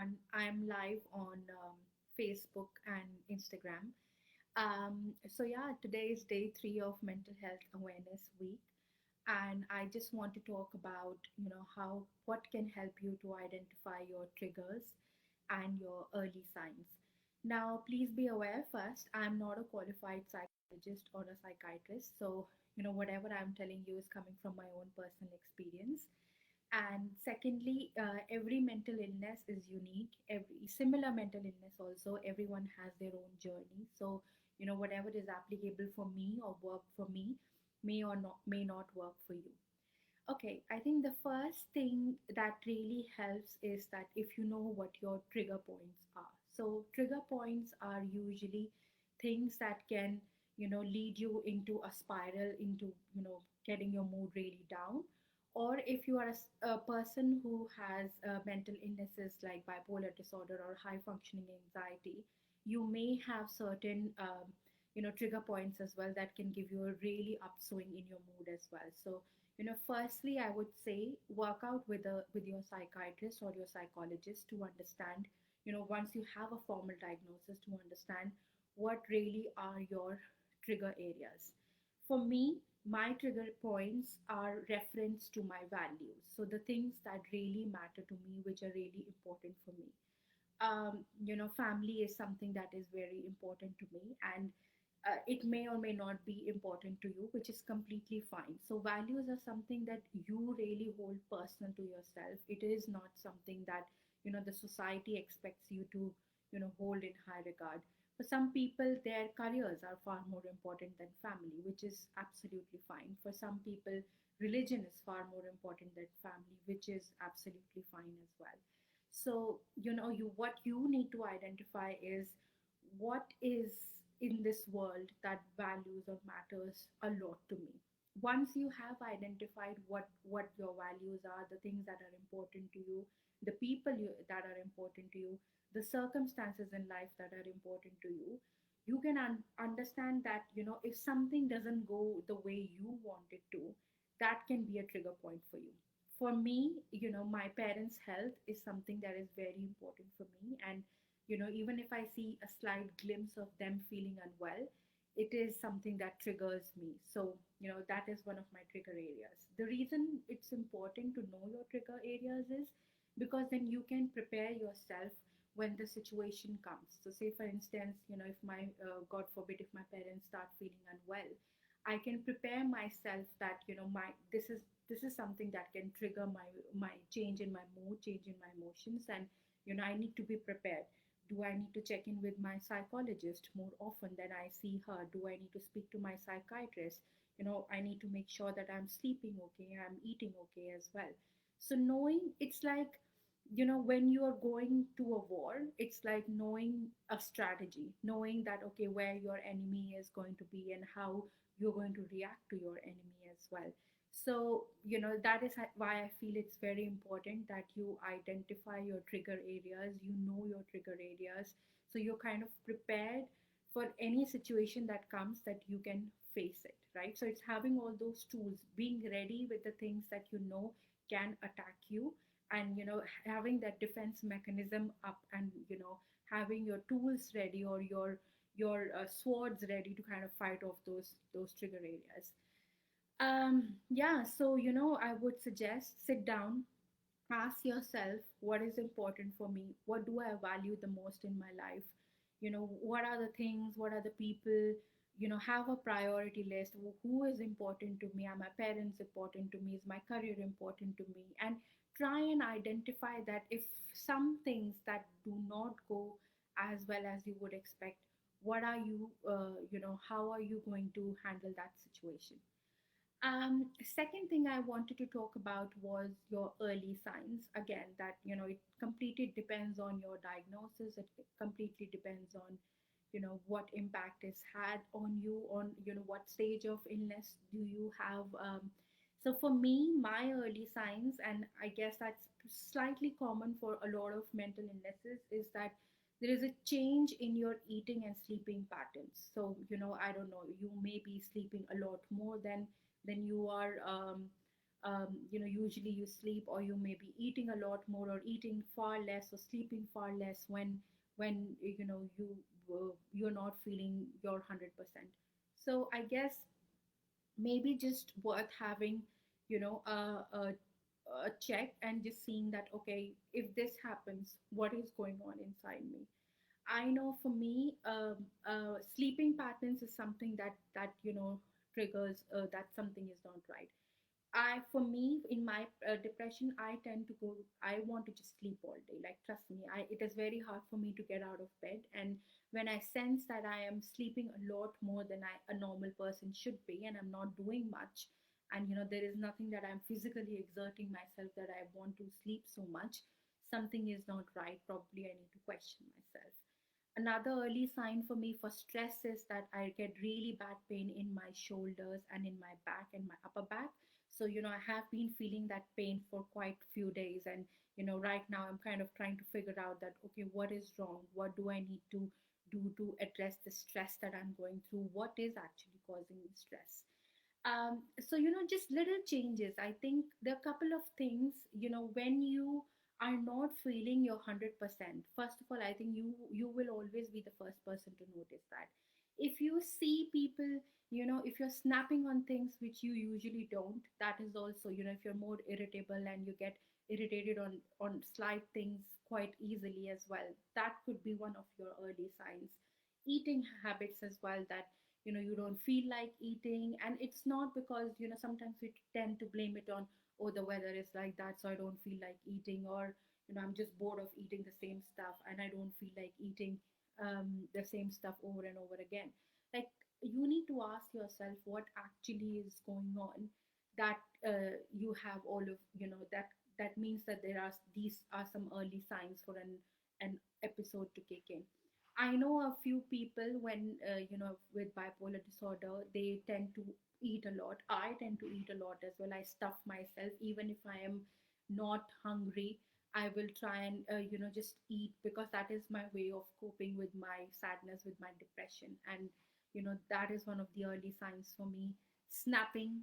and I'm live on Facebook and Instagram. So yeah, today is day 3 of Mental Health Awareness Week, and I just want to talk about how what can help you to identify your triggers and your early signs. Now, please be aware first, I'm not a qualified psychologist or a psychiatrist, so whatever I'm telling you is coming from my own personal experience. And secondly, every mental illness is unique. Every similar mental illness also, everyone has their own journey. So, whatever is applicable for me or work for me may not work for you. Okay, I think the first thing that really helps is that if you know what your trigger points are. So, trigger points are usually things that can, lead you into a spiral, into, getting your mood really down. Or if you are a person who has mental illnesses like bipolar disorder or high functioning anxiety, you may have certain, trigger points as well that can give you a really upswing in your mood as well. So, firstly, I would say work out with your psychiatrist or your psychologist to understand, once you have a formal diagnosis, to understand what really are your trigger areas. For me, my trigger points are reference to my values. So the things that really matter to me, which are really important for me. Family is something that is very important to me, and it may or may not be important to you, which is completely fine. So values are something that you really hold personal to yourself. It is not something that the society expects you to hold in high regard. For some people, their careers are far more important than family, which is absolutely fine. For some people, religion is far more important than family, which is absolutely fine as well. So you what you need to identify is what is in this world that values or matters a lot to me. Once you have identified what your values are, the things that are important to you, the people that are important to you, the circumstances in life that are important to you, you can understand that if something doesn't go the way you want it to, that can be a trigger point for you. For me, my parents' health is something that is very important for me. And even if I see a slight glimpse of them feeling unwell, it is something that triggers me. So that is one of my trigger areas. The reason it's important to know your trigger areas is because then you can prepare yourself when the situation comes. So say for instance, if my god forbid, if my parents start feeling unwell, I can prepare myself that my this is something that can trigger my change in my mood, change in my emotions, and I need to be prepared. Do I need to check in with my psychologist more often than I see her? Do I need to speak to my psychiatrist? I need to make sure that I'm sleeping okay, I'm eating okay as well. So knowing, it's like when you are going to a war, it's like knowing a strategy, knowing that okay, where your enemy is going to be and how you're going to react to your enemy as well. So that is why I feel it's very important that you identify your trigger areas, your trigger areas, so you're kind of prepared for any situation that comes, that you can face it, right? So it's having all those tools, being ready with the things that can attack you, and having that defense mechanism up, and having your tools ready, or your swords ready to kind of fight off those trigger areas. Yeah, so I would suggest sit down, ask yourself what is important for me, what do I value the most in my life, what are the things, what are the people, have a priority list. Who is important to me? Are my parents important to me? Is my career important to me? And try and identify that if some things that do not go as well as you would expect, what are you how are you going to handle that situation? Second thing I wanted to talk about was your early signs. Again, that it completely depends on your diagnosis. It completely depends on what impact is had on you, on what stage of illness do you have. So for me, my early signs, and I guess that's slightly common for a lot of mental illnesses, is that there is a change in your eating and sleeping patterns. So I don't know, you may be sleeping a lot more than you are usually you sleep, or you may be eating a lot more, or eating far less, or sleeping far less when you're not feeling your 100%. So I guess maybe just worth having, a check, and just seeing that, okay, if this happens, what is going on inside me. I know for me, sleeping patterns is something that triggers that something is not right. For me, in my depression, I tend to go, I want to just sleep all day. Like, trust me, it is very hard for me to get out of bed. And when I sense that I am sleeping a lot more than a normal person should be, and I'm not doing much, and there is nothing that I'm physically exerting myself, that I want to sleep so much, something is not right. Probably I need to question myself. Another early sign for me for stress is that I get really bad pain in my shoulders and in my back and my upper back. So, I have been feeling that pain for quite a few days. And, right now I'm kind of trying to figure out that, okay, what is wrong? What do I need to do to address the stress that I'm going through? What is actually causing me stress? So, just little changes. I think there are a couple of things, when you are not feeling your 100%. First of all, I think you will always be the first person to notice that. If you see people, if you're snapping on things which you usually don't, that is also, if you're more irritable and you get irritated on slight things quite easily as well, that could be one of your early signs. Eating habits as well, that you don't feel like eating, and it's not because, sometimes we tend to blame it on, oh, the weather is like that, so I don't feel like eating, or I'm just bored of eating the same stuff, and I don't feel like eating the same stuff over and over again. Like, you need to ask yourself what actually is going on, that you have all of, that means that these are some early signs for an episode to kick in. I know a few people, when with bipolar disorder, they tend to eat a lot. I tend to eat a lot as well. I stuff myself, even if I am not hungry. I will try and just eat, because that is my way of coping with my sadness, with my depression. And that is one of the early signs for me. Snapping,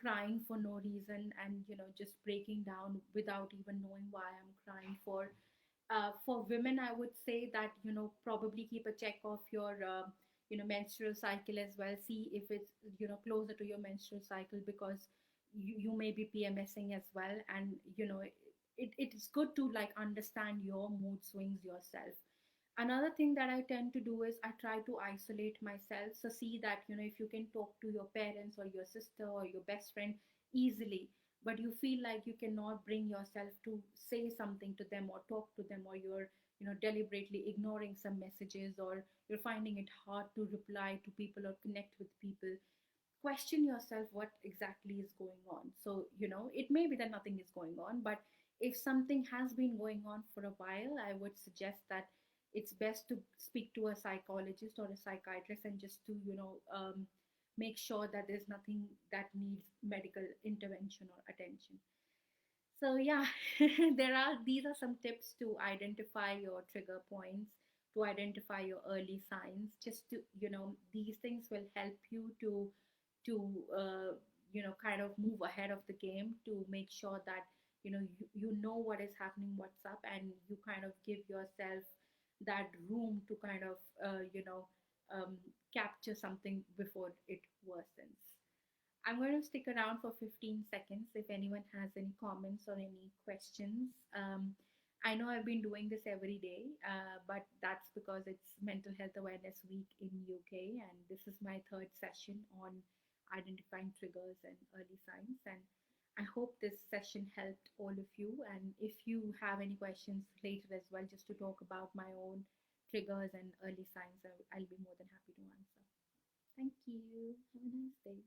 crying for no reason, and just breaking down without even knowing why I'm crying for. For women, I would say that, probably keep a check of your menstrual cycle as well. See if it's closer to your menstrual cycle, because you may be PMSing as well. And it is good to like understand your mood swings yourself. Another thing that I tend to do is I try to isolate myself. So see that, if you can talk to your parents or your sister or your best friend easily, but you feel like you cannot bring yourself to say something to them or talk to them, or you're deliberately ignoring some messages, or you're finding it hard to reply to people or connect with people, question yourself what exactly is going on. So, it may be that nothing is going on, but if something has been going on for a while, I would suggest that it's best to speak to a psychologist or a psychiatrist, and just to, make sure that there's nothing that needs medical intervention or attention. So yeah, these are some tips to identify your trigger points, to identify your early signs. Just to, these things will help you to kind of move ahead of the game, to make sure that you know what is happening, what's up, and you kind of give yourself that room to kind of um, capture something before it worsens. I'm going to stick around for 15 seconds if anyone has any comments or any questions. I know I've been doing this every day, but that's because it's Mental Health Awareness Week in UK, and this is my third session on identifying triggers and early signs. And I hope this session helped all of you. And if you have any questions later as well, just to talk about my own triggers and early signs, I'll be more than happy to answer. Thank you. Have a nice day.